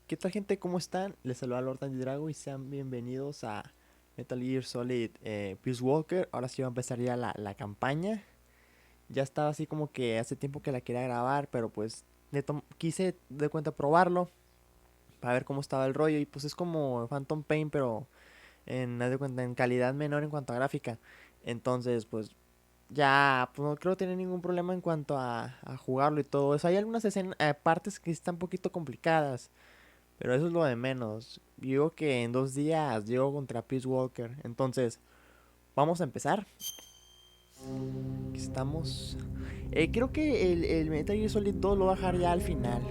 ¿Qué tal, gente? ¿Cómo están? Les saluda Lord Drago y sean bienvenidos a Metal Gear Solid Peace Walker. Ahora sí va a empezar ya la campaña. Ya estaba así como que hace tiempo que la quería grabar, pero pues quise de cuenta probarlo para ver cómo estaba el rollo. Y pues es como Phantom Pain, pero haz de cuenta, en calidad menor en cuanto a gráfica. Entonces, pues ya pues, no creo tener ningún problema en cuanto a jugarlo y todo eso. Hay algunas escenas, partes que están un poquito complicadas. Pero eso es lo de menos. Yo digo que en 2 días llego contra Peace Walker. Entonces, vamos a empezar. Aquí estamos. Creo que el Metal Gear Solid 2 lo voy a dejar ya al final.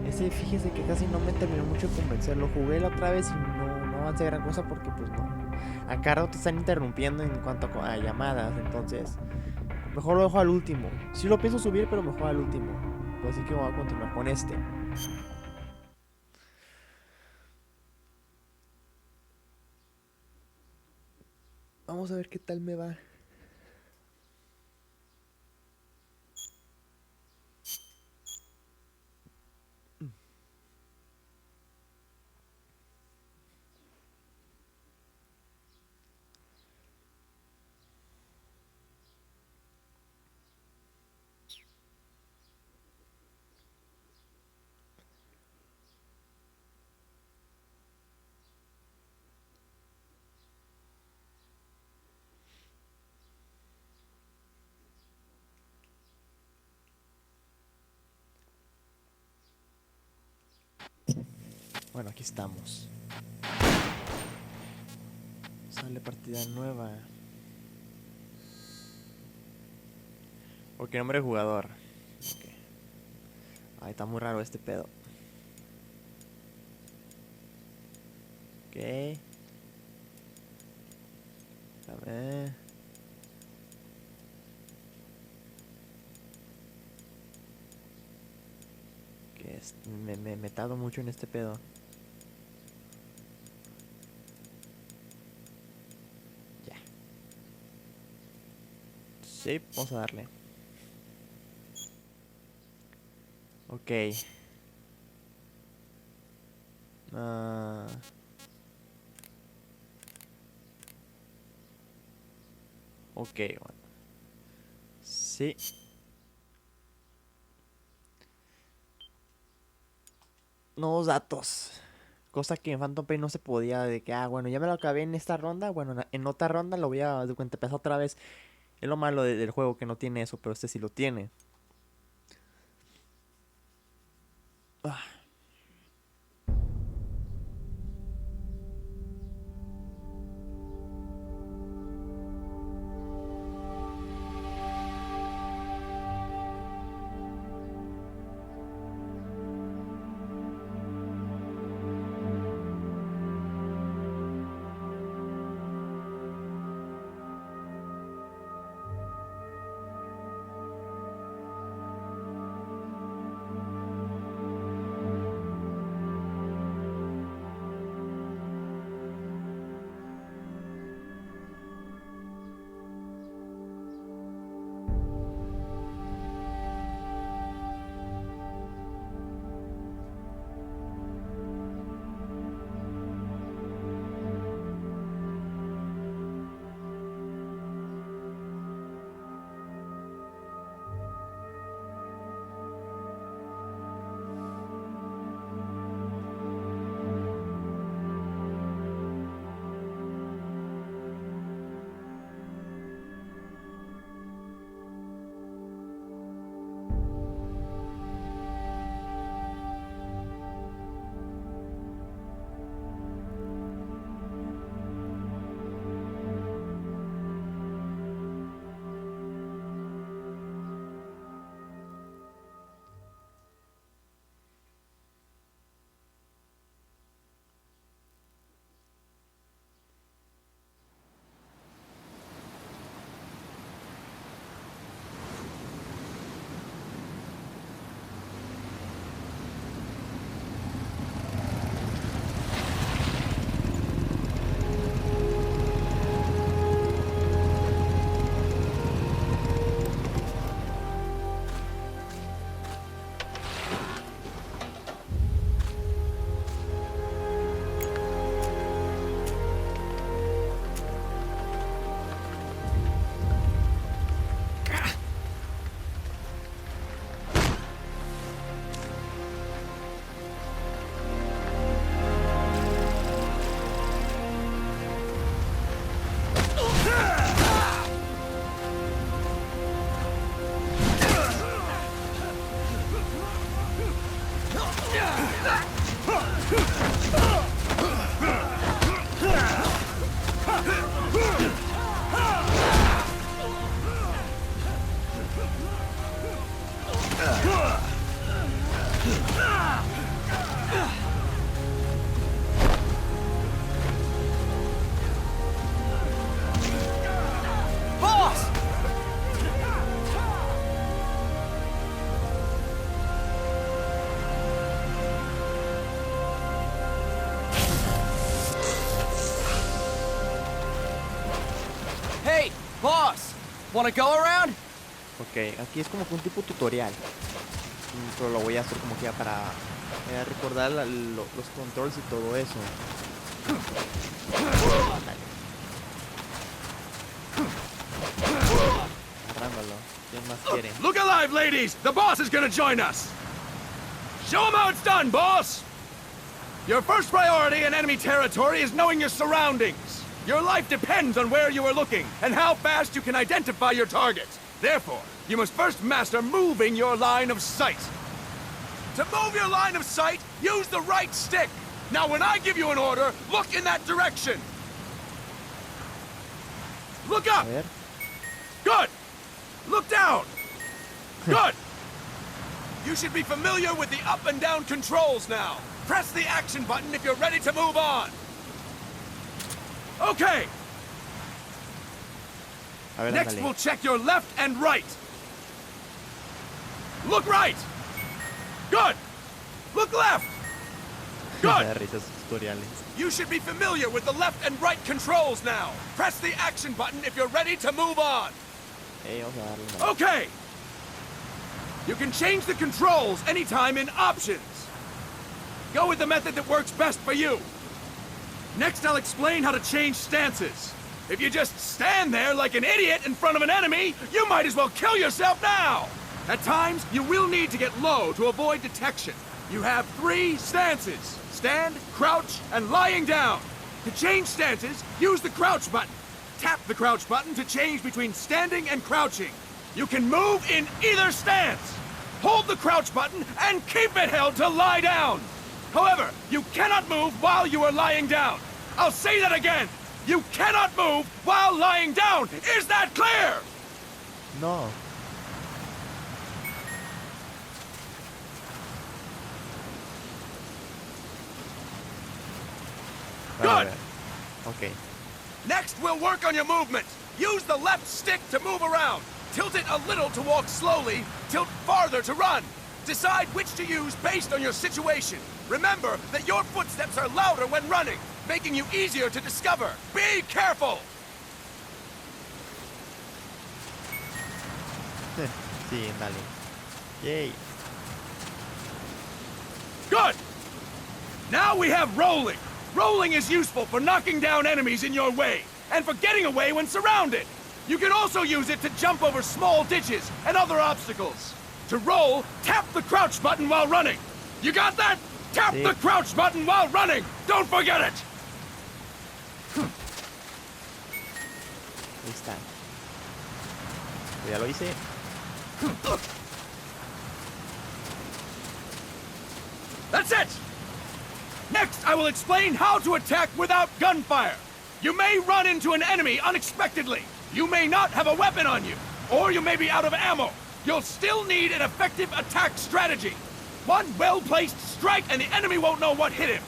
Ese, fíjese que casi no me terminó mucho de convencer. Lo jugué la otra vez y no avancé gran cosa porque pues no. Acá rato te están interrumpiendo en cuanto a llamadas. Entonces, mejor lo dejo al último. Sí lo pienso subir, pero mejor al último. Pues así que voy a continuar con este. Vamos a ver qué tal me va. Bueno, aquí estamos. Sale partida nueva. Ok, nombre de jugador. Okay. Ay, está muy raro este pedo. Ok. A ver. Que me tardo mucho en este pedo. Ya. Sí, vamos a darle. Ok. Ah, ok, bueno. Sí. Nuevos datos. Cosa que en Phantom Pain no se podía. De que, bueno, ya me lo acabé en esta ronda. Bueno, en otra ronda lo voy a de cuenta empezar otra vez. Es lo malo del juego que no tiene eso, pero este sí lo tiene. Ah, Boss! Hey, boss! Wanna go around? Ok, aquí es como que un tipo tutorial. Pero lo voy a hacer como que ya para recordar los controls y todo eso. Dale. Agarrándolo. ¿Quién más quiere? Look alive, ladies! The boss is gonna join us! Show him how it's done, boss! Your first priority in enemy territory is knowing your surroundings. Your life depends on where you are looking and how fast you can identify your target. Therefore, you must first master moving your line of sight. To move your line of sight, use the right stick. Now, when I give you an order, look in that direction. Look up! A ver. Good! Look down! Good! You should be familiar with the up and down controls now. Press the action button if you're ready to move on. Okay, A ver, next ándale. we'll check your left and right. Look right! Good! Look left! Me da Good! risa esos tutoriales. You should be familiar with the left and right controls now. Press the action button if you're ready to move on. Vamos a darle una. Okay! You can change the controls anytime in options. Go with the method that works best for you. Next, I'll explain how to change stances. If you just stand there like an idiot in front of an enemy, you might as well kill yourself now! At times, you will need to get low to avoid detection. You have 3 stances: stand, crouch, and lying down. To change stances, use the crouch button. Tap the crouch button to change between standing and crouching. You can move in either stance. Hold the crouch button and keep it held to lie down. However, you cannot move while you are lying down. I'll say that again. You cannot move while lying down. Is that clear? No. A Good. ver. Ok. Next, we'll work on your movement. Use the left stick to move around. Tilt it a little to walk slowly. Tilt farther to run. Decide which to use based on your situation. Remember that your footsteps are louder when running, making you easier to discover. Be careful! Sí, dale. Yay. Good! Now we have rolling. Rolling is useful for knocking down enemies in your way, and for getting away when surrounded. You can also use it to jump over small ditches and other obstacles. To roll, tap the crouch button while running. You got that? Tap Sí. the crouch button while running! Don't forget it! Ahí está. Ya lo hice. That's it! Next, I will explain how to attack without gunfire. You may run into an enemy unexpectedly. You may not have a weapon on you, or you may be out of ammo. You'll still need an effective attack strategy. One well-placed strike and the enemy won't know what hit him.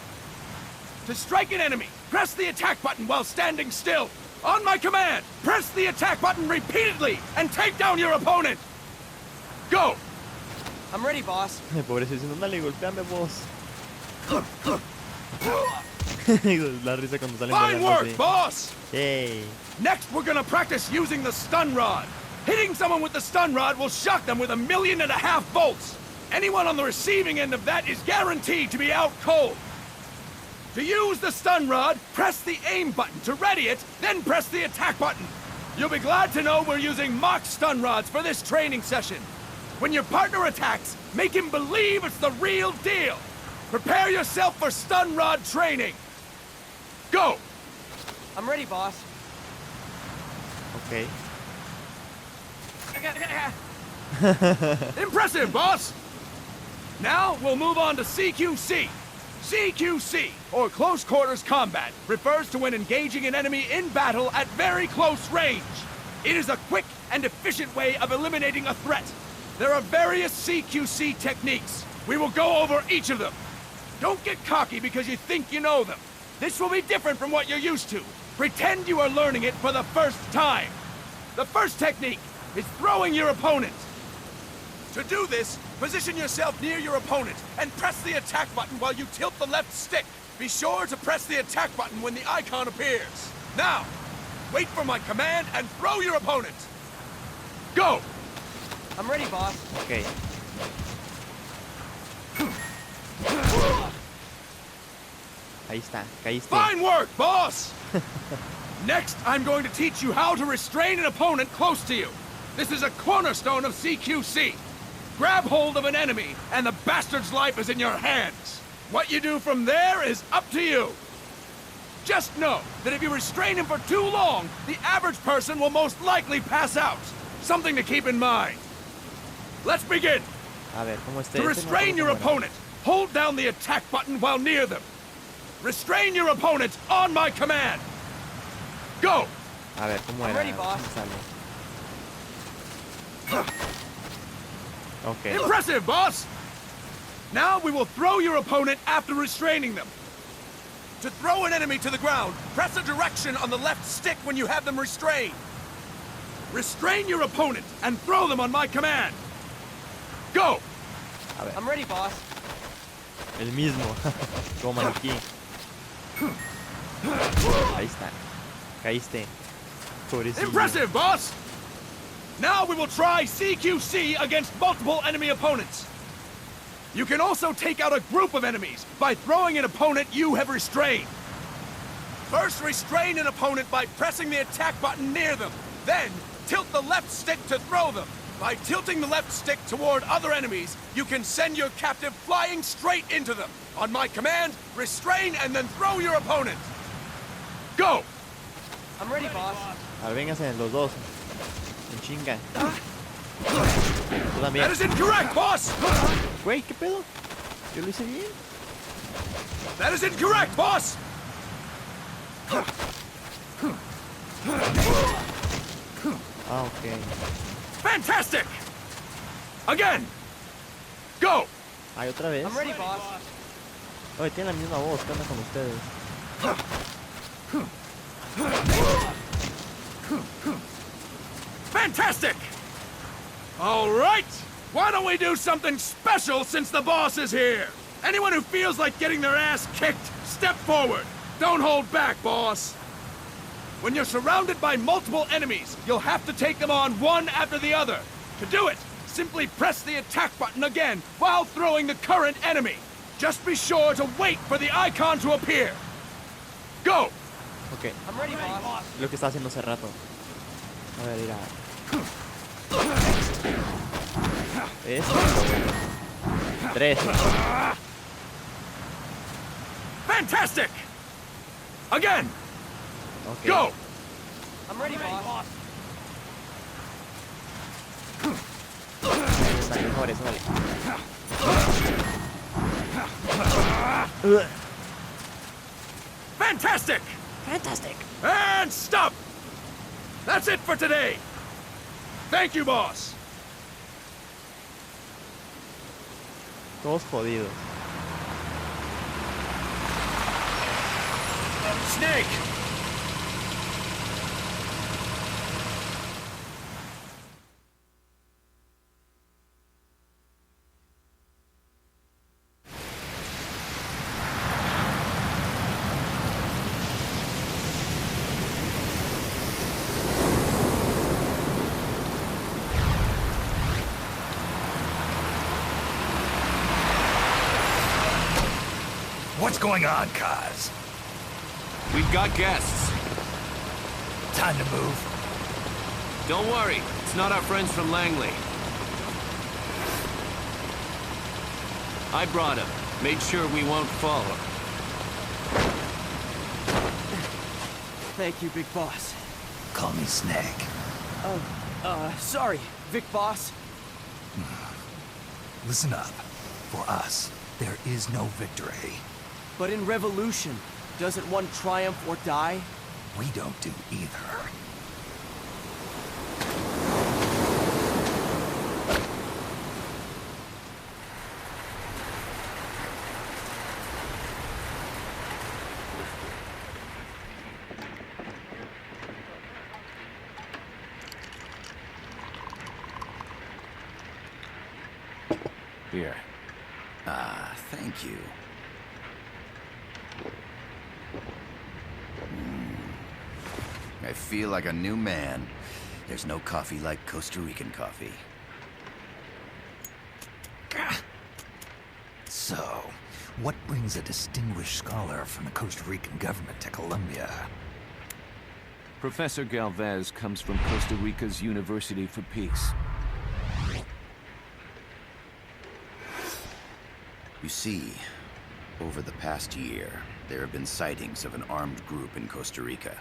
To strike an enemy, press the attack button while standing still. On my command, press the attack button repeatedly and take down your opponent. Go! I'm ready, boss. Pobrecito, diciendo, dale, golpeame vos. La risa cuando salen Fine volando work, así. boss! Yay. Next, we're gonna practice using the stun rod. Hitting someone with the stun rod will shock them with 1.5 million volts. Anyone on the receiving end of that is guaranteed to be out cold. To use the stun rod, press the aim button to ready it, then press the attack button. You'll be glad to know we're using mock stun rods for this training session. When your partner attacks, make him believe it's the real deal. Prepare yourself for stun rod training. Go! I'm ready, boss. Ok. Impressive, boss! Now, we'll move on to CQC. CQC, or Close Quarters Combat, refers to when engaging an enemy in battle at very close range. It is a quick and efficient way of eliminating a threat. There are various CQC techniques. We will go over each of them. Don't get cocky because you think you know them. This will be different from what you're used to. Pretend you are learning it for the first time. The first technique is throwing your opponent. To do this, position yourself near your opponent and press the attack button while you tilt the left stick. Be sure to press the attack button when the icon appears. Now, wait for my command and throw your opponent. Go! I'm ready, boss. Ok. Ahí está, caíste. Fine work, boss! Next, I'm going to teach you how to restrain an opponent close to you. This is a cornerstone of CQC. Grab hold of an enemy, and the bastard's life is in your hands. What you do from there is up to you. Just know that if you restrain him for too long, the average person will most likely pass out. Something to keep in mind. Let's begin. A ver, ¿cómo está To restrain your opponent, hold down the attack button while near them. Restrain your opponent on my command. Go! A ver, ¿cómo I'm era? ready, boss. ¿Cómo sale? Ok. Impressive, boss! Now we will throw your opponent after restraining them. To throw an enemy to the ground, press a direction on the left stick when you have them restrained. Restrain your opponent and throw them on my command. Go! A ver, I'm ready, boss. el mismo. Como maniquí. Ahí está. Caíste. Pobrecillo. Impressive, boss! Now we will try CQC against multiple enemy opponents. You can also take out a group of enemies by throwing an opponent you have restrained. First, restrain an opponent by pressing the attack button near them. Then, tilt the left stick to throw them. By tilting the left stick toward other enemies, you can send your captive flying straight into them. On my command, restrain and then throw your opponent. Go! I'm ready, boss. A ver, vénganse los dos. En chinga. Tú también. That is incorrect, boss! Güey, ¿qué pedo? Yo lo hice bien. That is incorrect, boss! Ah, ok. Fantastic! Again! Go! Ay, otra vez. I'm ready, boss. Oye, tienen la misma voz. ¿Qué onda con ustedes? Fantastic! All right! Why don't we do something special since the boss is here? Anyone who feels like getting their ass kicked, step forward. Don't hold back, boss. When you're surrounded by multiple enemies, you'll have to take them on one after the other. To do it, simply press the attack button again while throwing the current enemy. Just be sure to wait for the icon to appear. Go! Ok, I'm ready, boss. lo que estaba haciendo hace rato. A ver, mira. Esto. 3. Fantastic! Again! Ok. Go! I'm ready, boss. Sale mejor eso, vale. Fantastic! Fantastic. And stop! That's it for today! Thank you, boss! Todos jodidos. Snake! What's going on, Kaz? We've got guests. Time to move. Don't worry, it's not our friends from Langley. I brought him. Made sure we won't fall. Thank you, big boss. Call me Snake. Sorry, Vic boss. Listen up. For us, there is no victory. But in revolution, doesn't one triumph or die? We don't do either. Here. Ah, thank you. I feel like a new man. There's no coffee like Costa Rican coffee. So, what brings a distinguished scholar from the Costa Rican government to Colombia? Professor Galvez comes from Costa Rica's University for Peace. You see, over the past year, there have been sightings of an armed group in Costa Rica.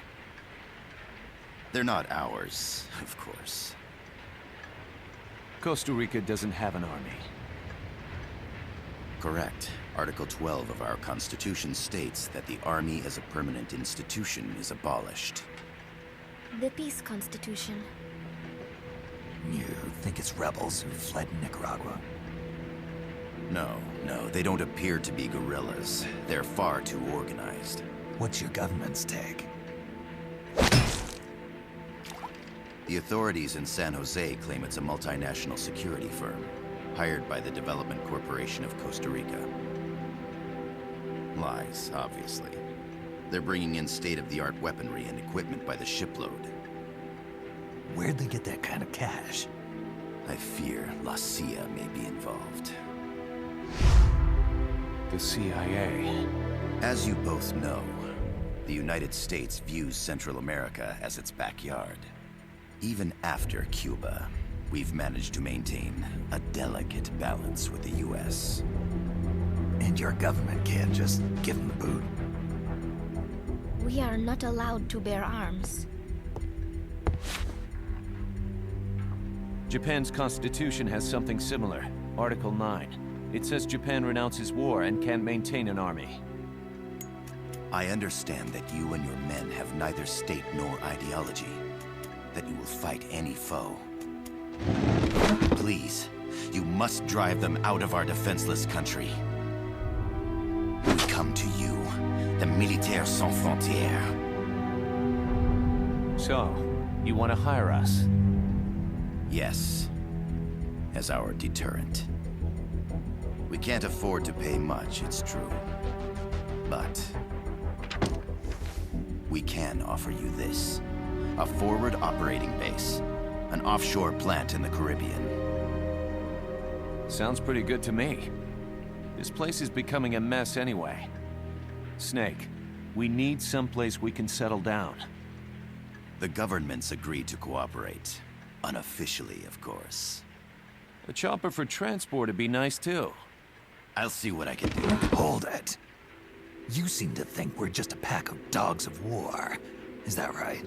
They're not ours, of course. Costa Rica doesn't have an army. Correct. Article 12 of our Constitution states that the Army as a permanent institution is abolished. The Peace Constitution. You think it's rebels who fled Nicaragua? No, they don't appear to be guerrillas. They're far too organized. What's your government's take? The authorities in San Jose claim it's a multinational security firm, hired by the Development Corporation of Costa Rica. Lies, obviously. They're bringing in state-of-the-art weaponry and equipment by the shipload. Where'd they get that kind of cash? I fear La CIA may be involved. The CIA. As you both know, the United States views Central America as its backyard. Even after Cuba, we've managed to maintain a delicate balance with the U.S. And your government can't just give them the boot? We are not allowed to bear arms. Japan's constitution has something similar. Article 9. It says Japan renounces war and can't maintain an army. I understand that you and your men have neither state nor ideology. That you will fight any foe. Please, you must drive them out of our defenseless country. We come to you, the Militaires Sans Frontières. So, you want to hire us? Yes, as our deterrent. We can't afford to pay much, it's true. But we can offer you this. A forward operating base. An offshore plant in the Caribbean. Sounds pretty good to me. This place is becoming a mess anyway. Snake, we need someplace we can settle down. The governments agreed to cooperate. Unofficially, of course. A chopper for transport would be nice too. I'll see what I can do. Hold it. You seem to think we're just a pack of dogs of war. Is that right?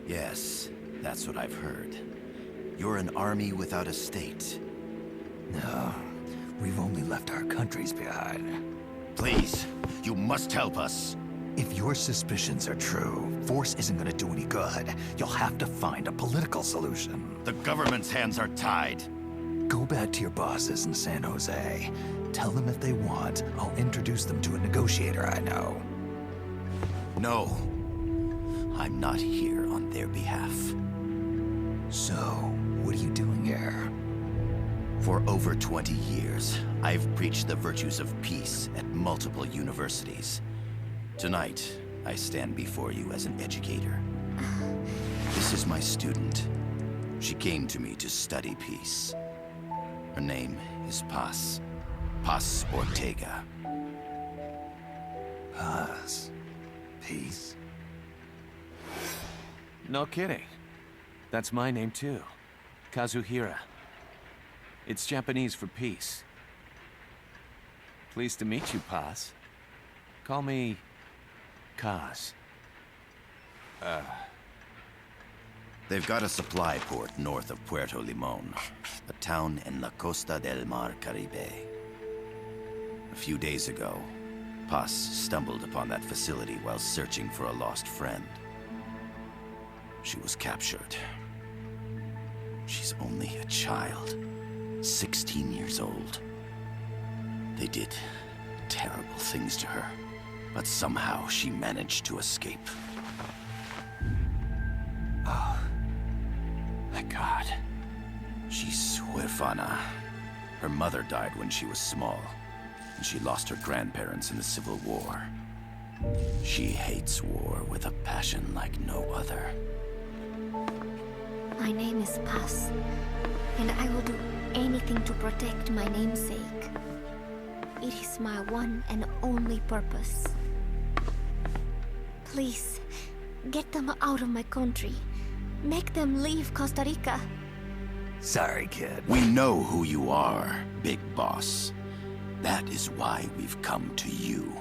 Yes, that's what I've heard. You're an army without a state. No, we've only left our countries behind. Please, you must help us. If your suspicions are true, force isn't gonna do any good. You'll have to find a political solution. The government's hands are tied. Go back to your bosses in San Jose. Tell them if they want, I'll introduce them to a negotiator I know. No. I'm not here on their behalf. So, what are you doing here? For over 20 years, I've preached the virtues of peace at multiple universities. Tonight, I stand before you as an educator. This is my student. She came to me to study peace. Her name is Paz. Paz Ortega. Paz. Peace. No kidding. That's my name too. Kazuhira. It's Japanese for peace. Pleased to meet you, Paz. Call me Kaz. They've got a supply port north of Puerto Limon, a town in la Costa del Mar Caribe. A few days ago, Paz stumbled upon that facility while searching for a lost friend. She was captured. She's only a child, 16 years old. They did terrible things to her, but somehow she managed to escape. Oh, my God. She's huérfana. Her mother died when she was small, and she lost her grandparents in the Civil War. She hates war with a passion like no other. My name is Paz, and I will do anything to protect my namesake. It is my one and only purpose. Please, get them out of my country. Make them leave Costa Rica. Sorry, kid. We know who you are, Big Boss. That is why we've come to you.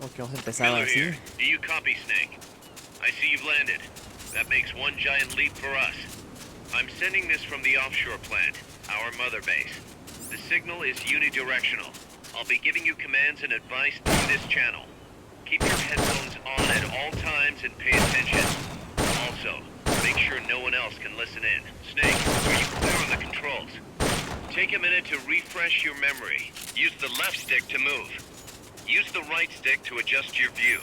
Ok, vamos a empezar Miller así. here. Do you copy, Snake? I see you've landed. That makes one giant leap for us. I'm sending this from the offshore plant, our mother base. The signal is unidirectional. I'll be giving you commands and advice through this channel. Keep your headphones on at all times and pay attention. Also, make sure no one else can listen in. Snake, are you clear on the controls? Take a minute to refresh your memory. Use the left stick to move. Use the right stick to adjust your view.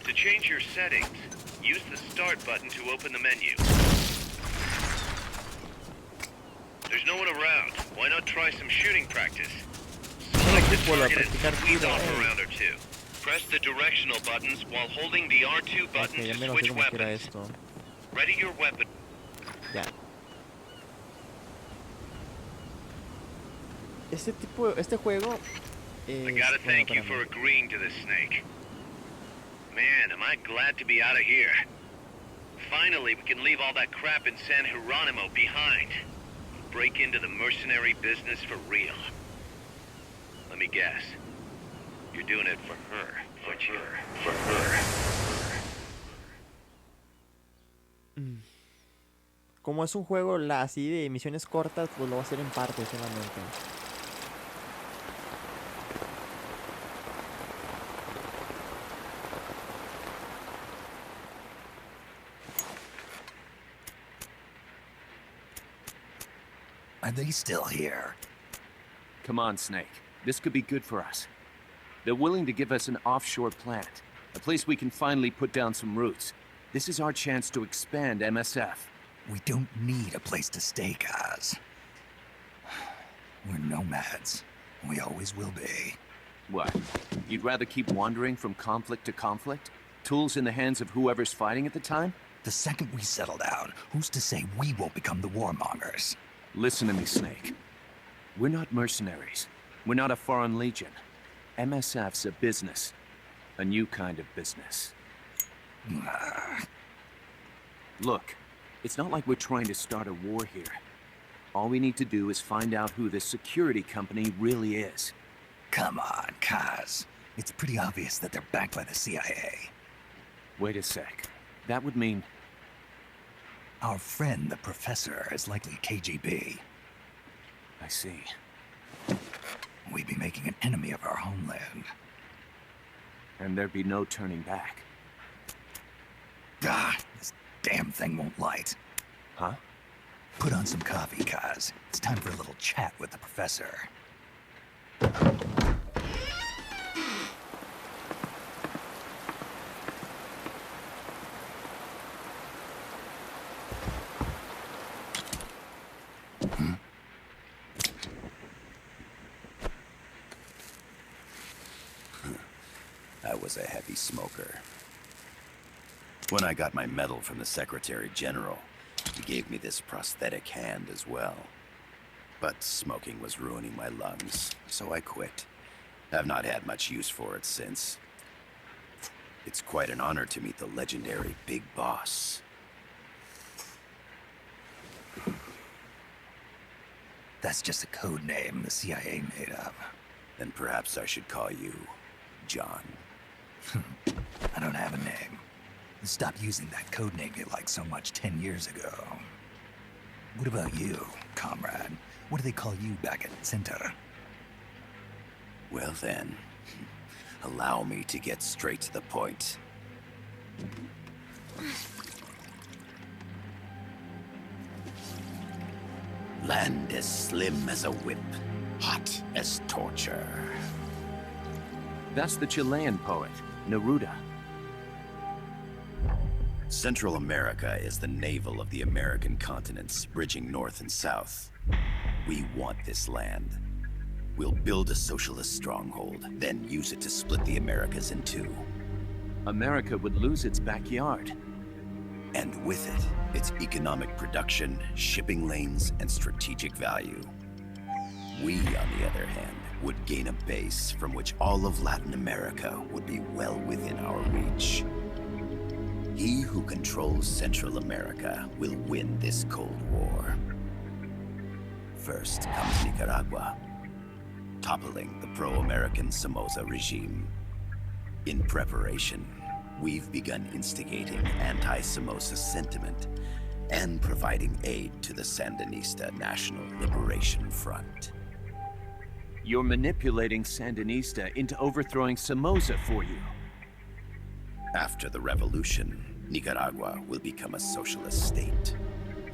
To change your settings, use the Start button to open the menu. There's no one around. Why not try some shooting practice? Select the target and squeeze off a round or two. Press the directional buttons while holding the R2 Ok, button ya to me lo sé switch cómo que era weapons. esto. Ready your weapon. Ya. Este juego es... I gotta bueno, thank you espérame. for agreeing to this, Snake. Man, am I glad to be out of here. Finally, we can leave all that crap in San Geronimo behind. Break into the mercenary business for real. Let me guess. You're doing it for her, aren't you? For her. Como es un juego así de misiones cortas, pues lo voy a hacer en partes solamente. Are they still here? Come on, Snake. This could be good for us. They're willing to give us an offshore plant, a place we can finally put down some roots. This is our chance to expand MSF. We don't need a place to stay, guys. We're nomads. We always will be. What? You'd rather keep wandering from conflict to conflict? Tools in the hands of whoever's fighting at the time? The second we settle down, who's to say we won't become the warmongers? Listen to me, Snake. We're not mercenaries. We're not a foreign legion. MSF's a business. A new kind of business. Look, it's not like we're trying to start a war here. All we need to do is find out who this security company really is. Come on, Kaz. It's pretty obvious that they're backed by the CIA. Wait a sec. That would mean... Our friend, the professor, is likely KGB. I see. We'd be making an enemy of our homeland. And there'd be no turning back. Ah, this damn thing won't light. Huh? Put on some coffee, Kaz. It's time for a little chat with the professor. I was a heavy smoker. When I got my medal from the Secretary General, he gave me this prosthetic hand as well. But smoking was ruining my lungs, so I quit. I've not had much use for it since. It's quite an honor to meet the legendary Big Boss. That's just a code name the CIA made up. Then perhaps I should call you John. I don't have a name. Stop using that code name you liked so much 10 years ago. What about you, comrade? What do they call you back at Center? Well then, allow me to get straight to the point. Land as slim as a whip, hot as torture. That's the Chilean poet, Neruda. Central America is the navel of the American continents, bridging north and south. We want this land. We'll build a socialist stronghold, then use it to split the Americas in two. America would lose its backyard. And with it, its economic production, shipping lanes, and strategic value. We, on the other hand, would gain a base from which all of Latin America would be well within our reach. He who controls Central America will win this Cold War. First comes Nicaragua, toppling the pro-American Somoza regime. In preparation, we've begun instigating anti-Somoza sentiment and providing aid to the Sandinista National Liberation Front. You're manipulating Sandinista into overthrowing Somoza for you. After the revolution, Nicaragua will become a socialist state.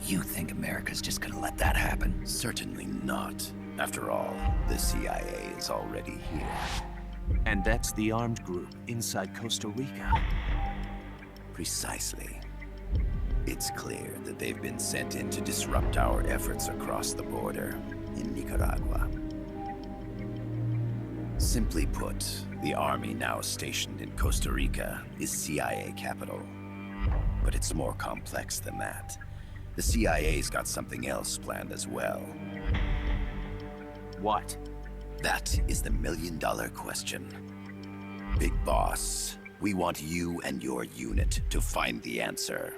You think America's just gonna let that happen? Certainly not. After all, the CIA is already here. And that's the armed group inside Costa Rica. Precisely. It's clear that they've been sent in to disrupt our efforts across the border in Nicaragua. Simply put, the army now stationed in Costa Rica is CIA capital. But it's more complex than that. The CIA's got something else planned as well. What? That is the million-dollar question. Big Boss, we want you and your unit to find the answer.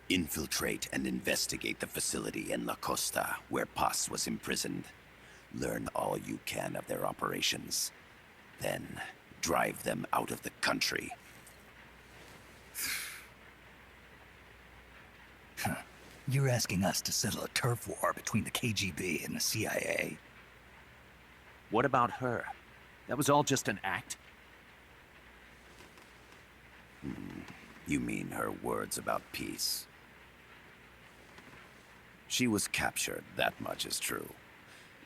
Infiltrate and investigate the facility in La Costa, where Paz was imprisoned. Learn all you can of their operations. Then, drive them out of the country. You're asking us to settle a turf war between the KGB and the CIA? What about her? That was all just an act? You mean her words about peace? She was captured, that much is true.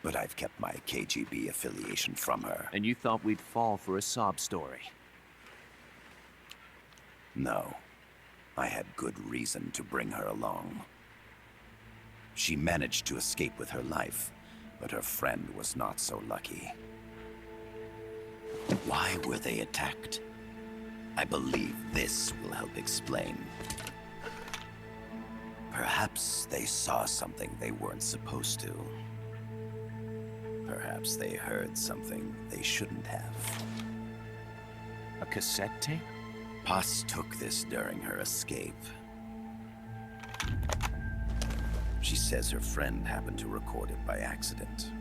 But I've kept my KGB affiliation from her. And you thought we'd fall for a sob story? No. I had good reason to bring her along. She managed to escape with her life, but her friend was not so lucky. Why were they attacked? I believe this will help explain. Perhaps they saw something they weren't supposed to. Perhaps they heard something they shouldn't have. A cassette tape? Paz took this during her escape. She says her friend happened to record it by accident.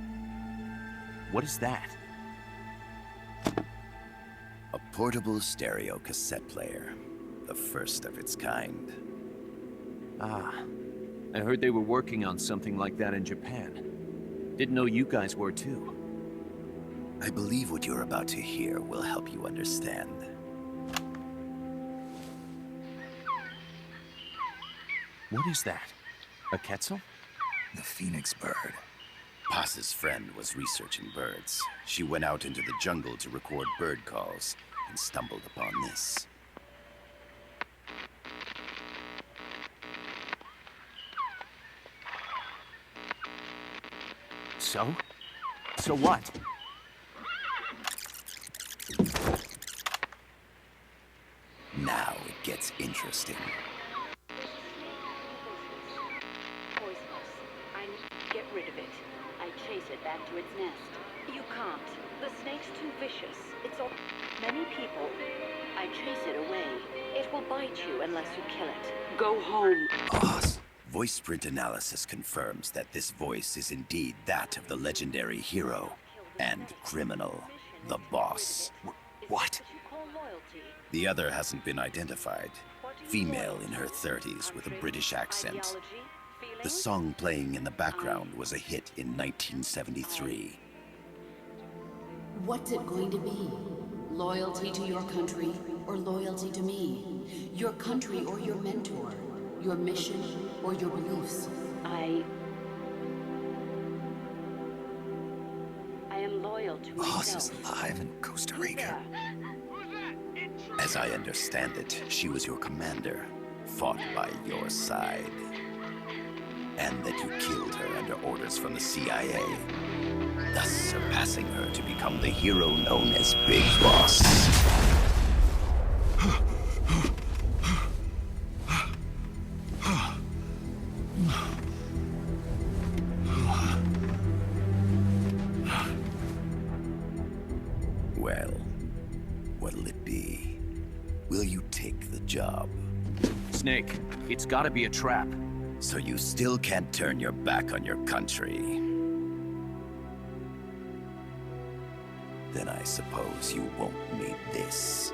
What is that? A portable stereo cassette player. The first of its kind. Ah. I heard they were working on something like that in Japan. Didn't know you guys were too. I believe what you're about to hear will help you understand. What is that? A quetzal? The phoenix bird. Paz's friend was researching birds. She went out into the jungle to record bird calls and stumbled upon this. So? So what? Now it gets interesting. Get rid of it. I chase it back to its nest. You can't. The snake's too vicious. It's all... Many people... I chase it away. It will bite you unless you kill it. Go home. Oz. Voice print analysis confirms that this voice is indeed that of the legendary hero and criminal, the boss. What? The other hasn't been identified. Female in her 30s with a British accent. The song playing in the background was a hit in 1973. What's it going to be? Loyalty to your country or loyalty to me? Your country or your mentor? Your mission or your beliefs? I am loyal to myself. Boss is alive in Costa Rica. As I understand it, she was your commander, fought by your side. And that you killed her under orders from the CIA, thus surpassing her to become the hero known as Big Boss. Well, what'll it be? Will you take the job? Snake, it's gotta be a trap. So you still can't turn your back on your country? Then I suppose you won't need this.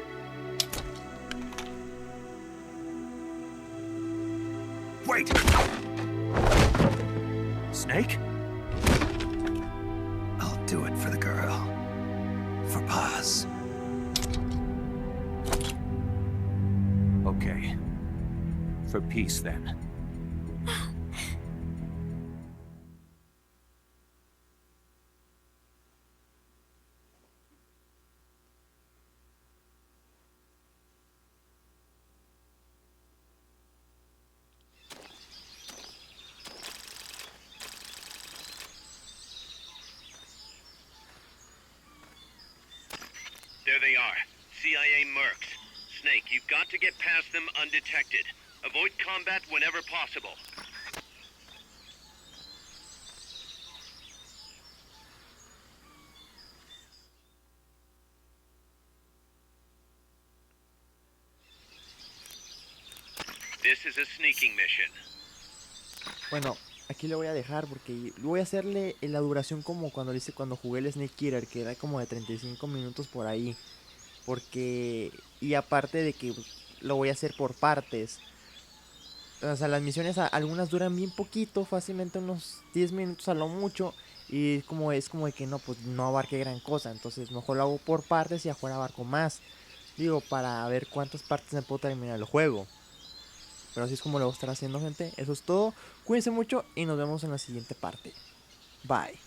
Wait! Snake? I'll do it for the girl. For Paz. Okay. For peace, then. There they are. CIA mercs. Snake, you've got to get past them undetected. Avoid combat whenever possible. This is a sneaking mission. Bueno, aquí le voy a dejar porque voy a hacerle la duración como cuando lo hice cuando jugué el Snake Eater, que era como de 35 minutos por ahí. Porque, y aparte de que lo voy a hacer por partes. O sea, las misiones algunas duran bien poquito, fácilmente unos 10 minutos a lo mucho. Y es como de que no, pues no abarque gran cosa. Entonces mejor lo hago por partes y afuera abarco más. Digo, para ver cuántas partes me puedo terminar el juego. Pero así es como lo voy a estar haciendo, gente. Eso es todo. Cuídense mucho y nos vemos en la siguiente parte. Bye.